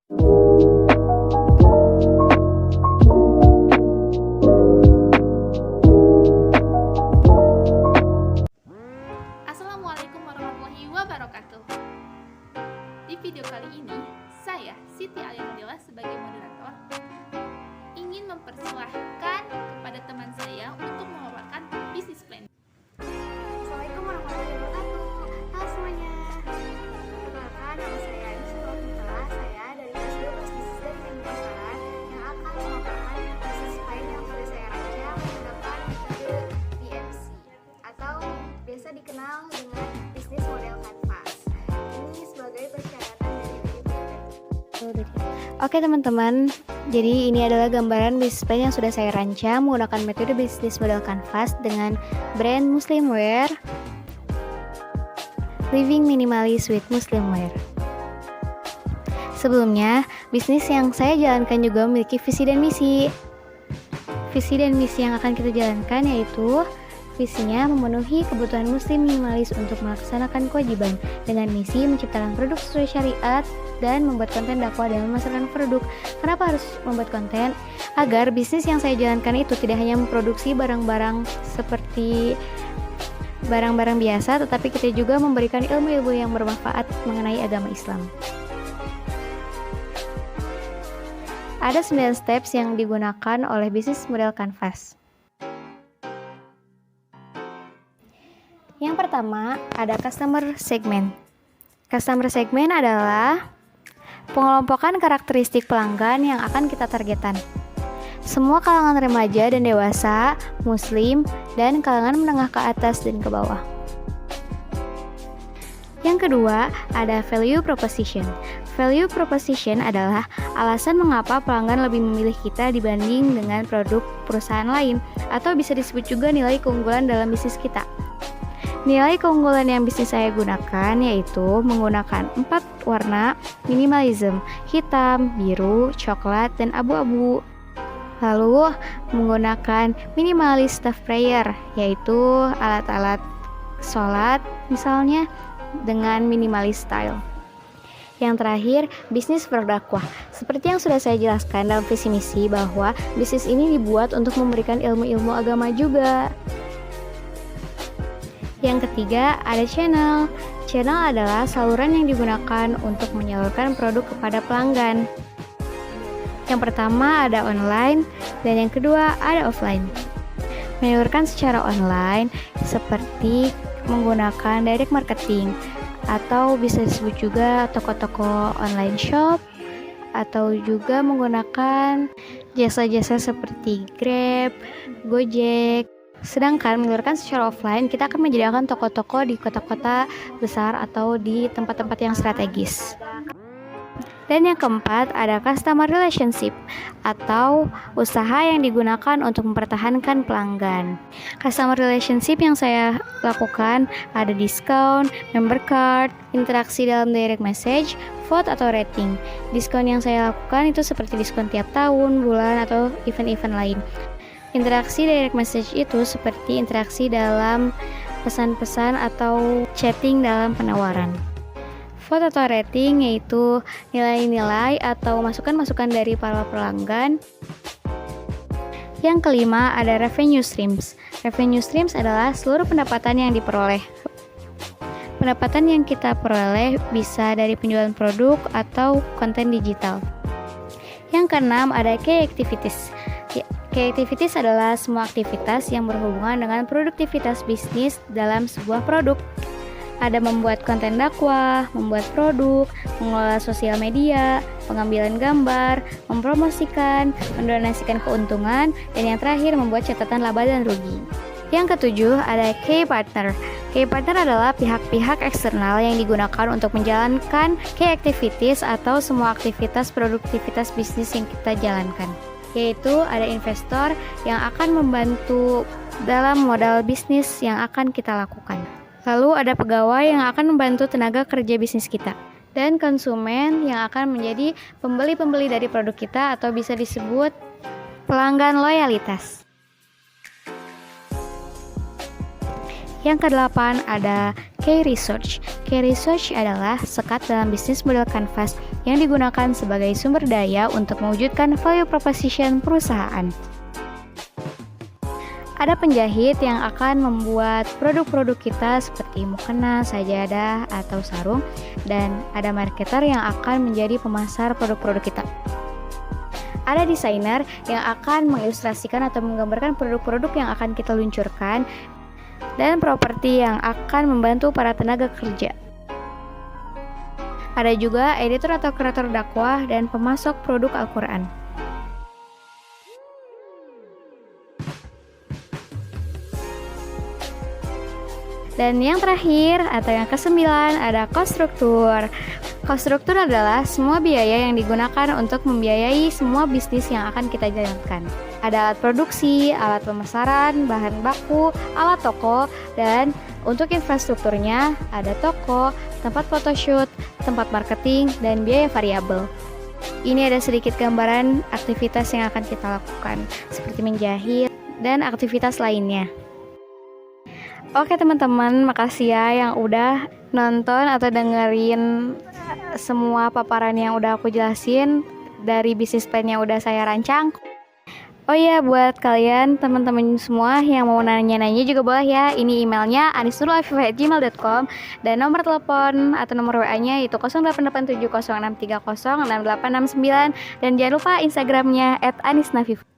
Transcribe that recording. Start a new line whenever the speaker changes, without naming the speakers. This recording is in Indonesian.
Assalamualaikum warahmatullahi wabarakatuh. Di video kali ini, saya, Siti Alianadila sebagai moderator, ingin mempersilahkan kepada teman saya untuk memaparkan bisnis plan.
Assalamualaikum warahmatullahi wabarakatuh. Halo semuanya. Perkenalkan, nama saya Aisyah Fitla. Saya dari kelas 12 Bisnis dan Pemasaran yang akan memaparkan bisnis plan yang sudah saya rancang menggunakan metode BMC atau biasa dikenal dengan bisnis model kanvas. Ini sebagai persyaratan dari
Oke teman-teman, jadi ini adalah gambaran bisnis plan yang sudah saya rancang menggunakan metode bisnis model kanvas dengan brand Muslimwear, Living Minimalist with Muslimwear. Sebelumnya, bisnis yang saya jalankan juga memiliki visi dan misi. Visi dan misi yang akan kita jalankan yaitu visinya memenuhi kebutuhan muslim minimalis untuk melaksanakan kewajiban, dengan misi menciptakan produk sesuai syariat dan membuat konten dakwah dalam memasarkan produk. Kenapa harus membuat konten? Agar bisnis yang saya jalankan itu tidak hanya memproduksi barang-barang seperti barang-barang biasa, tetapi kita juga memberikan ilmu-ilmu yang bermanfaat mengenai agama Islam. Ada 9 steps yang digunakan oleh bisnis model kanvas. Yang pertama, ada customer segment. Customer segment adalah pengelompokan karakteristik pelanggan yang akan kita targetkan. Semua kalangan remaja dan dewasa, muslim, dan kalangan menengah ke atas dan ke bawah. Yang kedua, ada value proposition. Value proposition adalah alasan mengapa pelanggan lebih memilih kita dibanding dengan produk perusahaan lain, atau bisa disebut juga nilai keunggulan dalam bisnis kita. Nilai keunggulan yang bisnis saya gunakan yaitu menggunakan 4 warna minimalism: hitam, biru, coklat, dan abu-abu. Lalu menggunakan minimalist stuff prayer, yaitu alat-alat sholat misalnya dengan minimalist style. Yang terakhir, bisnis berdakwah. Seperti yang sudah saya jelaskan dalam visi misi bahwa bisnis ini dibuat untuk memberikan ilmu-ilmu agama juga. Yang ketiga, ada channel. Channel adalah saluran yang digunakan untuk menyalurkan produk kepada pelanggan. Yang pertama ada online, dan yang kedua ada offline. Menyalurkan secara online seperti menggunakan direct marketing, atau bisa disebut juga toko-toko online shop, atau juga menggunakan jasa-jasa seperti Grab, Gojek. Sedangkan menyalurkan secara offline, kita akan menyediakan toko-toko di kota-kota besar atau di tempat-tempat yang strategis. Dan yang keempat, ada customer relationship atau usaha yang digunakan untuk mempertahankan pelanggan. Customer relationship yang saya lakukan ada diskon, member card, interaksi dalam direct message, vote atau rating. Diskon yang saya lakukan itu seperti diskon tiap tahun, bulan, atau event-event lain. Interaksi direct message itu seperti interaksi dalam pesan-pesan atau chatting dalam penawaran. Vote atau rating yaitu nilai-nilai atau masukan-masukan dari para pelanggan. Yang kelima ada revenue streams. Revenue streams adalah seluruh pendapatan yang diperoleh. Pendapatan yang kita peroleh bisa dari penjualan produk atau konten digital. Yang keenam ada key activities. Key activities adalah semua aktivitas yang berhubungan dengan produktivitas bisnis dalam sebuah produk. Ada membuat konten dakwah, membuat produk, mengelola sosial media, pengambilan gambar, mempromosikan, mendonasikan keuntungan, dan yang terakhir membuat catatan laba dan rugi. Yang ketujuh ada key partner. Key partner adalah pihak-pihak eksternal yang digunakan untuk menjalankan key activities atau semua aktivitas produktivitas bisnis yang kita jalankan. Yaitu ada investor yang akan membantu dalam modal bisnis yang akan kita lakukan. Lalu ada pegawai yang akan membantu tenaga kerja bisnis kita. Dan konsumen yang akan menjadi pembeli-pembeli dari produk kita atau bisa disebut pelanggan loyalitas. Yang kedelapan ada Key Research. Key Research adalah sekat dalam bisnis model Canvas yang digunakan sebagai sumber daya untuk mewujudkan value proposition perusahaan. Ada penjahit yang akan membuat produk-produk kita seperti mukena, sajadah, atau sarung, dan ada marketer yang akan menjadi pemasar produk-produk kita. Ada desainer yang akan mengilustrasikan atau menggambarkan produk-produk yang akan kita luncurkan, dan properti yang akan membantu para tenaga kerja. Ada juga editor atau kreator dakwah dan pemasok produk Al-Quran. Dan yang terakhir atau yang kesembilan ada konstruktur. Konstruktur adalah semua biaya yang digunakan untuk membiayai semua bisnis yang akan kita jalankan. Ada alat produksi, alat pemasaran, bahan baku, alat toko, dan untuk infrastrukturnya ada toko, tempat photoshoot, tempat marketing, dan biaya variabel. Ini ada sedikit gambaran aktivitas yang akan kita lakukan, seperti menjahit dan aktivitas lainnya. Oke teman-teman, makasih ya yang udah nonton atau dengerin semua paparan yang udah aku jelasin dari bisnis plan yang udah saya rancang. Oh iya, buat kalian teman-teman semua yang mau nanya-nanya juga boleh ya. Ini emailnya anisnurulafifah@gmail.com dan nomor telepon atau nomor WA-nya itu 088706306869 dan jangan lupa Instagramnya @anisnafifah.